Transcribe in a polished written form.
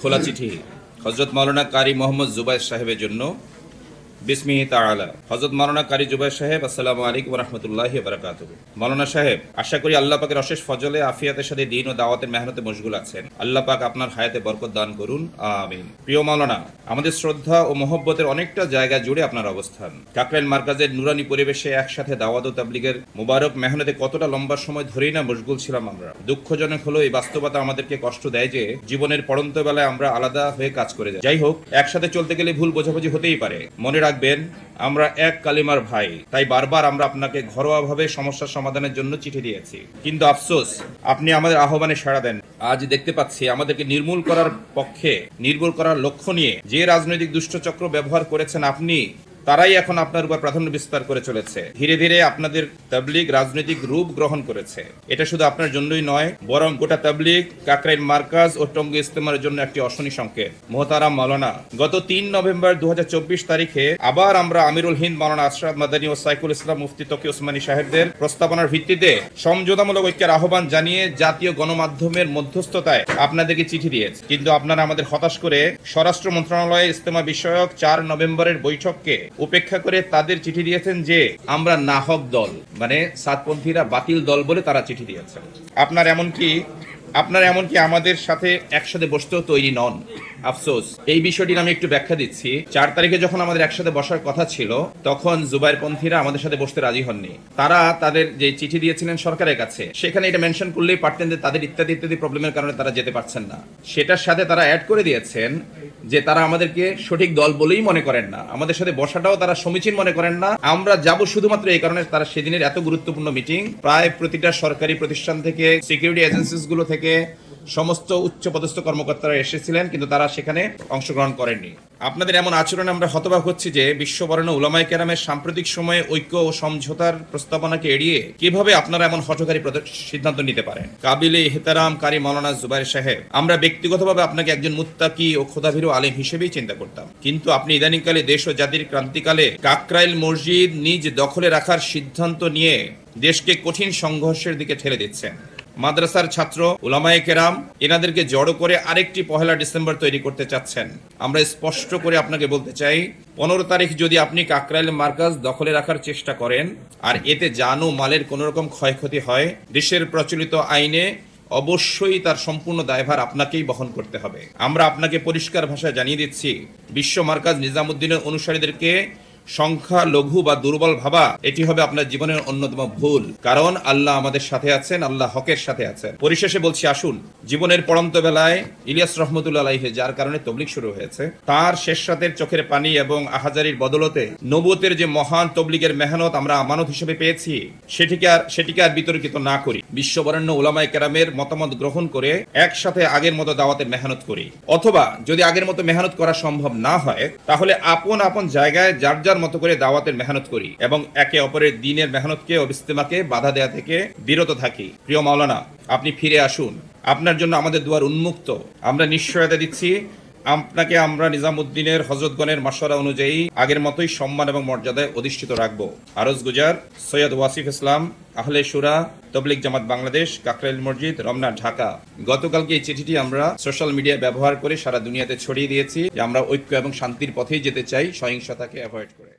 খোলা চিঠি হযরত মাওলানা কারি মোহাম্মদ জুবায়ের সাহেবের জন্য। বিসমিহি তাআলা। হযরত মাওলানা কারি জুবায়ের সাহেব, আসসালামু আলাইকুম ওয়া রাহমাতুল্লাহি ওয়া বারাকাতুহু। মাওলানা সাহেব, আশা করি আল্লাহ পাকের অশেষ ফজলে আফিয়াতের সাথে দ্বীন ও দাওয়াতের মেহনতে মশগুল আছেন। আল্লাহ পাক আপনার হায়াতে বরকত দান করুন, আমিন। প্রিয় মাওলানা, আমাদের শ্রদ্ধা ও মহব্বতের অনেকটা জায়গা জুড়ে আপনার অবস্থান। কাকরাইল মার্কাজের নুরানি পরিবেশে একসাথে দাওয়াত ও তাবলীগের মুবারক মেহনতে কতটা লম্বা সময় ধরেই না মশগুল ছিলাম আমরা। দুঃখজনক হলো এই বাস্তবতা আমাদেরকে কষ্ট দেয় যে জীবনের পড়ন্ত বেলায় আমরা আলাদা হয়ে কাজ করে যাই। যাই হোক, একসাথে চলতে গেলে ভুল বোঝাবুঝি হতেই পারে। মনে রাখবেন, আমরা এক কালিমার ভাই, তাই বারবার আমরা আপনাকে ঘরোয়াভাবে সমস্যার সমাধানের জন্য চিঠি দিয়েছি। কিন্তু আফসোস, আপনি আমাদের আহ্বানে সাড়া দেন। আজ দেখতে পাচ্ছি আমাদেরকে নির্মূল করার পক্ষে, নির্মূল করার লক্ষ্য নিয়ে যে রাজনৈতিক দুষ্টচক্র ব্যবহার করেছেন আপনি, তারাই এখন আপনার উপর প্রাধান্য বিস্তার করে চলেছে। ধীরে ধীরে আপনাদের তাবলীগ রাজনৈতিক রূপ গ্রহণ করেছে। এটা শুধু আপনার জন্যই নয়, বরং গোটা তাবলীগ, কাকরাইল মার্কাজ ও টঙ্গী ইজতেমার জন্য একটি অশনি সংকেত। মোহতারাম মাওলানা, গত 3 নভেম্বর 2024 তারিখে আবার আমরা আমিরুল হিন্দ মাওলানা আশরাফ মাদানী ও সাইকুল ইসলাম মুফতি তকি ওসমানী সাহেবদের প্রস্তাবনার ভিত্তিতে সমঝোতামূলক ঐক্যের আহ্বান জানিয়ে জাতীয় গণমাধ্যমের মধ্যস্থতায় আপনাদেরকে চিঠি দিয়েছে। কিন্তু আপনারা আমাদের হতাশ করে স্বরাষ্ট্র মন্ত্রণালয়ে ইজতেমা বিষয়ক 4 নভেম্বরের বৈঠককে উপেক্ষা করে তাদের চিঠি দিয়েছেন যে আমরা নাহক দল, মানে সাতপন্থীরা বাতিল দল বলে তারা চিঠি দিয়েছেন। আপনারা এমনকি আমাদের সাথে একসাথে বসতেও তৈরি নন। আফসোস, এই বিষয়টির আমি একটু ব্যাখ্যা দিচ্ছি। 4 তারিখে যখন আমাদের একসাথে বসার কথা ছিল, তখন জুবায়েরপন্থীরা আমাদের সাথে বসতে রাজি হননি। তারা তাদের যে চিঠি দিয়েছিলেন সরকারের কাছে, সেখানে এটা মেনশন করলেই পারতেন যে তাদের ইত্যাদি ইত্যাদি প্রবলেমের কারণে তারা যেতে পারছেন না। সেটার সাথে তারা অ্যাড করে দিয়েছেন যে তারা আমাদেরকে সঠিক দল বলেই মনে করেন না, আমাদের সাথে বসাটাও তারা সমীচীন মনে করেন না। আমরা যাব শুধুমাত্র এই কারণে, তারা সেদিনের এত গুরুত্বপূর্ণ মিটিং, প্রায় প্রতিটা সরকারি প্রতিষ্ঠান থেকে, সিকিউরিটি এজেন্সিস গুলো থেকে সমস্ত উচ্চপদস্থ কর্মকর্তারা এসেছিলেন, কিন্তু তারা সেখানে অংশগ্রহণ করেননি। আপনাদের এমন আচরণে আমরা হতবাক হচ্ছি যে বিশ্ববরেণ্য উলামায়ে কেরামের সাম্প্রতিক সময়ে ঐক্য ও সমঝোতার প্রস্তাবনাকে এড়িয়ে কিভাবে আপনারা এমন হঠকারী সিদ্ধান্ত নিতে পারেন। কাবিলে ইহতারাম কারি মাওলানা জুবায়ের সাহেব, আমরা ব্যক্তিগতভাবে আপনাকে একজন মুত্তাকি ও খোদাভীরু আলেম হিসেবেই চিন্তা করতাম, কিন্তু আপনি ইদানিংকালে দেশ ও জাতির ক্রান্তিকালে কাকরাইল মসজিদ নিজ দখলে রাখার সিদ্ধান্ত নিয়ে দেশকে কঠিন সংঘর্ষের দিকে ঠেলে দিচ্ছেন। মাদ্রাসার ছাত্র, উলামায়ে কেরাম, এনাদেরকে জড়ো করে আরেকটি 1 ডিসেম্বর তৈরি করতে চাচ্ছেন। আমরা স্পষ্ট করে আপনাকে বলতে চাই, 15 তারিখ যদি আপনি কাকরাইল মার্কাজ দখলে রাখার চেষ্টা করেন আর এতে জান ও মালের কোন রকম ক্ষয়ক্ষতি হয়, দেশের প্রচলিত আইনে অবশ্যই তার সম্পূর্ণ দায়ভার আপনাকেই বহন করতে হবে। আমরা আপনাকে পরিষ্কার ভাষায় জানিয়ে দিচ্ছি, বিশ্ব মার্কাজ নিজামুদ্দিনের অনুসারীদেরকে সংখ্যা লঘু বা দুর্বল ভাবা, এটি হবে আপনার জীবনের অন্যতম ভুল। কারণ আল্লাহ আমাদের সাথে আছেন, আল্লাহ হকের সাথে আছেন। পরিশেষে বলছি, আসুন, জীবনের পড়ন্ত বেলায় ইলিয়াস রহমতুল্লাহ আলাইহি, যার কারণে তবলিগ শুরু হয়েছে, তার শেষ রাতের চোখের পানি এবং আহাজারির বদলতে নবুয়তের যে মহান তবলিগের মেহনত আমরা আমানত হিসেবে পেয়েছি, সেটিকে আর বিতর্কিত না করি। বিশ্ববরেণ্য উলামায়ে কেরামের মতামত গ্রহণ করে একসাথে আগের মতো দাওয়াতের মেহনত করি। অথবা যদি আগের মতো মেহনত করা সম্ভব না হয়, তাহলে আপন আপন জায়গায় যার যার মতো করে দাওয়াতের মেহনত করি এবং একে অপরের দ্বীনের মেহনতকে ও ইজতেমাকে বাধা দেয়া থেকে বিরত থাকি। প্রিয় মাওলানা, আপনি ফিরে আসুন, আপনার জন্য আমাদের দুয়ার উন্মুক্ত। আমরা নিশ্চয়তা দিচ্ছি, আপনাকে আমরা নিজামুদ্দিনের হযরতগণের মাশওয়ারা অনুযায়ী আগের মতোই সম্মান এবং মর্যাদায় অধিষ্ঠিত রাখবো। আরজ গুজার, সৈয়দ ওয়াসিফ ইসলাম, আহলে শুরা, তবলিগ জামাত বাংলাদেশ, কাকরাইল মসজিদ, রমনা, ঢাকা। গতকালকে এই চিঠিটি আমরা সোশ্যাল মিডিয়া ব্যবহার করে সারা দুনিয়াতে ছড়িয়ে দিয়েছি যে আমরা ঐক্য এবং শান্তির পথেই যেতে চাই, সহিংসতাকে অ্যাভয়েড করে।